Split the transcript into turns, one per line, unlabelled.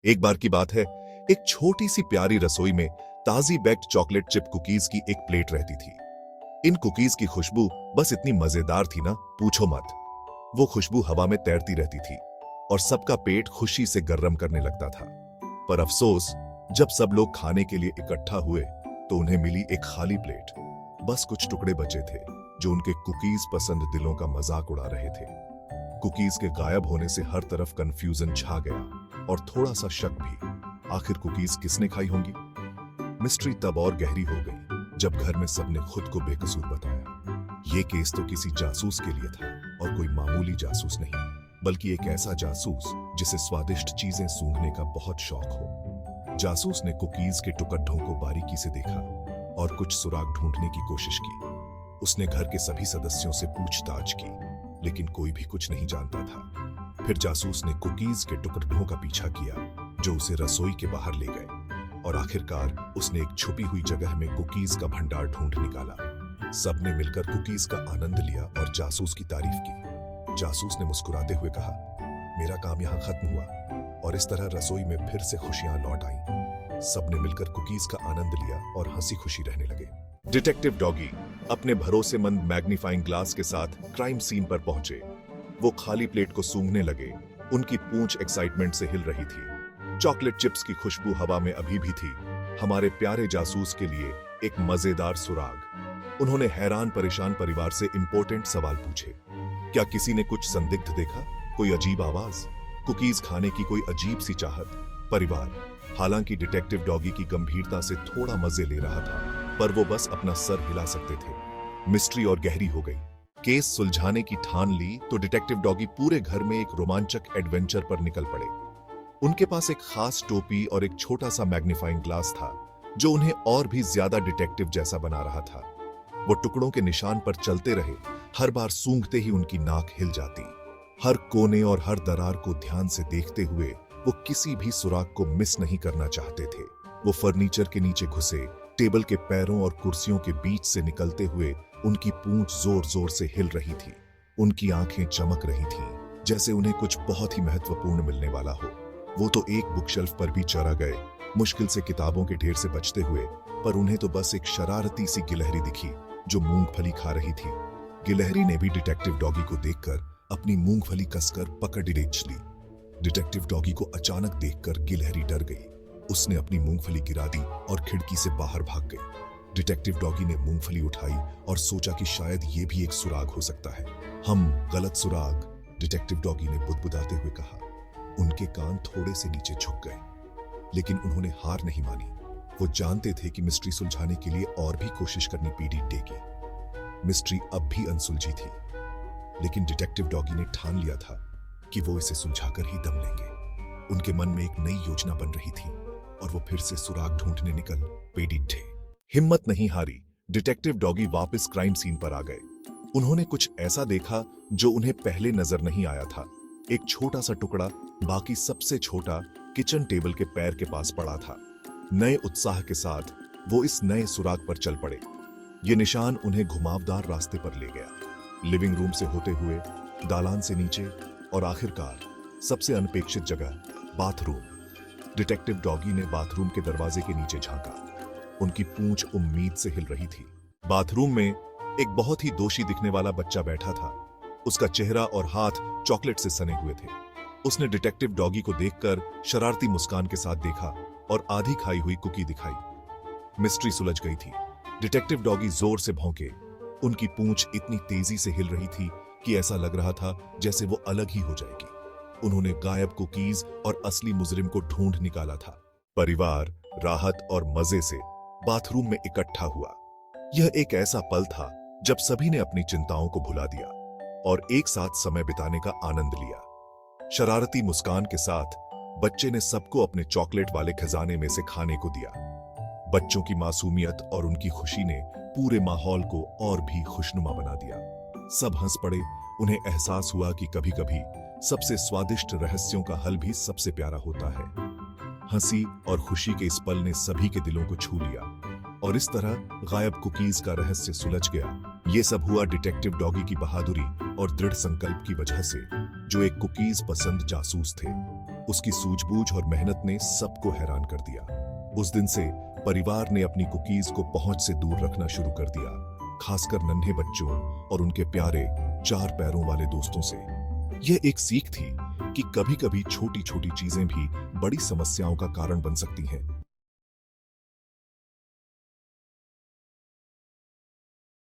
एक बार की बात है, एक छोटी सी प्यारी रसोई में ताजी बेक्ड चॉकलेट चिप कुकीज की एक प्लेट रहती थी। इन कुकीज की खुशबू बस इतनी मजेदार थी ना, पूछो मत। वो खुशबू हवा में तैरती रहती थी और सबका पेट खुशी से गर्रम करने लगता था। पर अफसोस, जब सब लोग खाने के लिए इकट्ठा हुए तो उन्हें मिली एक खाली प्लेट। बस कुछ टुकड़े बचे थे जो उनके कुकीज पसंद दिलों का मजाक उड़ा रहे थे। कुकीज के गायब होने से हर तरफ कंफ्यूजन छा गया और थोड़ा सा शक भी। आखिर कुकीज किसने खाई होंगी? मिस्ट्री तब और गहरी हो गई जब घर में सबने खुद को बेकसूर बताया। ये केस तो किसी जासूस के लिए था, और कोई मामूली जासूस नहीं, बल्कि एक ऐसा जासूस जिसे स्वादिष्ट चीजें सूंघने का बहुत शौक हो। जासूस ने कुकीज के टुकड़ों को बारीकी से देखा और कुछ सुराग ढूंढने की कोशिश की। उसने घर के सभी सदस्यों से पूछताछ की, लेकिन कोई भी कुछ नहीं जानता था। फिर जासूस ने कुकीज के टुकड़ों का पीछा किया जो उसे रसोई के बाहर ले गए, और आखिरकार उसने एक छुपी हुई जगह में कुकीज का भंडार ढूंढ निकाला। सबने मिलकर कुकीज का आनंद लिया और जासूस की तारीफ की। जासूस ने मुस्कुराते हुए कहा, मेरा काम यहाँ खत्म हुआ, और इस तरह रसोई में फिर से खुशियां लौट आईं। सबने मिलकर कुकीज का आनंद लिया और हंसी खुशी रहने लगे। डिटेक्टिव डॉगी अपने भरोसेमंद मैग्नीफाइंग ग्लास के साथ क्राइम सीन पर पहुंचे। वो खाली प्लेट को सूंघने लगे। उनकी पूंछ एक्साइटमेंट से हिल रही थी। चॉकलेट चिप्स की खुशबू हवा में अभी भी थी। हमारे प्यारे जासूस के लिए एक मजेदार सुराग। उन्होंने हैरान परेशान परिवार से इंपॉर्टेंट सवाल पूछे। क्या किसी ने कुछ संदिग्ध देखा? कोई अजीब आवाज? कुकीज खाने की कोई अजीब सी चाहत? परिवार, हालांकि डिटेक्टिव डॉगी की गंभीरता से थोड़ा मजे ले रहा था, पर वो बस अपना सर हिला सकते थे। मिस्ट्री और गहरी हो गई। केस सुलझाने की ठान ली तो डिटेक्टिव डॉगी पूरे घर में एक रोमांचक एडवेंचर पर निकल पड़े। उनके पास एक खास टोपी और एक छोटा सा मैग्नीफाइंग ग्लास था जो उन्हें और भी ज्यादा डिटेक्टिव जैसा बना रहा था। वो टुकड़ों के निशान पर चलते रहे। हर बार सूंघते ही उनकी नाक हिल जाती। हर कोने और हर दरार को ध्यान से देखते हुए वो किसी भी सुराग को मिस नहीं करना चाहते थे। वो फर्नीचर के नीचे घुसे, टेबल के पैरों और कुर्सियों के बीच से निकलते हुए उनकी पूंछ जोर जोर से हिल रही थी। उनकी आंखें चमक रही थीं, जैसे उन्हें कुछ बहुत ही महत्वपूर्ण मिलने वाला हो। वो तो एक बुकशेल्फ पर भी चढ़ गए, मुश्किल से किताबों के ढेर से बचते हुए, पर उन्हें तो बस एक शरारती सी गिलहरी दिखी जो मूंगफली खा रही थी। गिलहरी ने भी डिटेक्टिव डॉगी को देखकर अपनी मूंगफली कसकर पकड़ ली। डिटेक्टिव डॉगी को अचानक देखकर गिलहरी डर गई। उसने अपनी मूंगफली गिरा दी और खिड़की से बाहर भाग गई। डिटेक्टिव डॉगी ने मूंगफली उठाई और सोचा कि शायद ये भी एक सुराग हो सकता है। हम गलत सुराग, डिटेक्टिव डॉगी ने बुदबुदाते हुए कहा। उनके कान थोड़े से नीचे झुक गए, लेकिन उन्होंने हार नहीं मानी। वो जानते थे कि मिस्ट्री सुलझाने के लिए और भी कोशिश करनी पड़ेगी। मिस्ट्री अब भी अनसुलझी थी, लेकिन डिटेक्टिव डॉगी ने ठान लिया था कि वो इसे सुलझाकर ही दम लेंगे। उनके मन में एक नई योजना बन रही थी और वो फिर से सुराग ढूंढने निकल थे। हिम्मत नहीं हारी, डिटेक्टिव डॉगी वापस क्राइम सीन पर आ गए। उन्होंने कुछ ऐसा देखा जो उन्हें पहले नजर नहीं आया था। एक छोटा सा टुकड़ा, बाकी सबसे छोटा, किचन टेबल के पैर के पास पड़ा था। नए उत्साह के साथ वो इस नए सुराग पर चल पड़े। ये निशान उन्हें घुमावदार रास्ते पर ले गया, लिविंग रूम से होते हुए, दालान से नीचे, और आखिरकार सबसे अनपेक्षित जगह, बाथरूम। डिटेक्टिव डॉगी ने बाथरूम के दरवाजे के नीचे झांका। उनकी पूंछ उम्मीद से हिल रही थी। बाथरूम में एक बहुत ही दोषी दिखने वाला बच्चा बैठा था। उसका चेहरा और हाथ चॉकलेट से सने हुए थे। उसने डिटेक्टिव डॉगी को देखकर शरारती मुस्कान के साथ देखा और आधी खाई हुई कुकी दिखाई। मिस्ट्री सुलझ गई थी। डिटेक्टिव डॉगी जोर से भौंके। उनकी पूंछ इतनी तेजी से हिल रही थी कि ऐसा लग रहा था जैसे वो अलग ही हो जाएगी। उन्होंने गायब कुकीज और असली मुजरिम को ढूंढ निकाला था। परिवार राहत और मजे से बाथरूम में इकट्ठा हुआ। यह एक ऐसा पल था जब सभी ने अपनी चिंताओं को भुला दिया और एक साथ समय बिताने का आनंद लिया। शरारती मुस्कान के साथ बच्चे ने सबको अपने चॉकलेट वाले खजाने में से खाने को दिया। बच्चों की मासूमियत और उनकी खुशी ने पूरे माहौल को और भी खुशनुमा बना दिया। सब हंस पड़े। उन्हें एहसास हुआ कि कभी-कभी सबसे स्वादिष्ट रहस्यों का हल भी सबसे प्यारा होता है। हंसी और खुशी के इस पल ने सभी के दिलों को छू लिया, और इस तरह गायब कुकीज का रहस्य सुलझ गया। ये सब हुआ डिटेक्टिव डॉगी की बहादुरी और दृढ़ संकल्प की वजह से, जो एक कुकीज पसंद जासूस थे। उसकी सूझबूझ और मेहनत ने सबको हैरान कर दिया। उस दिन से परिवार ने अपनी कुकीज को पहुंच से दूर रखना शुरू कर दिया, खासकर नन्हे बच्चों और उनके प्यारे 4 पैरों वाले दोस्तों से। यह एक सीख थी कि कभी-कभी छोटी-छोटी चीजें भी बड़ी समस्याओं का कारण बन सकती हैं।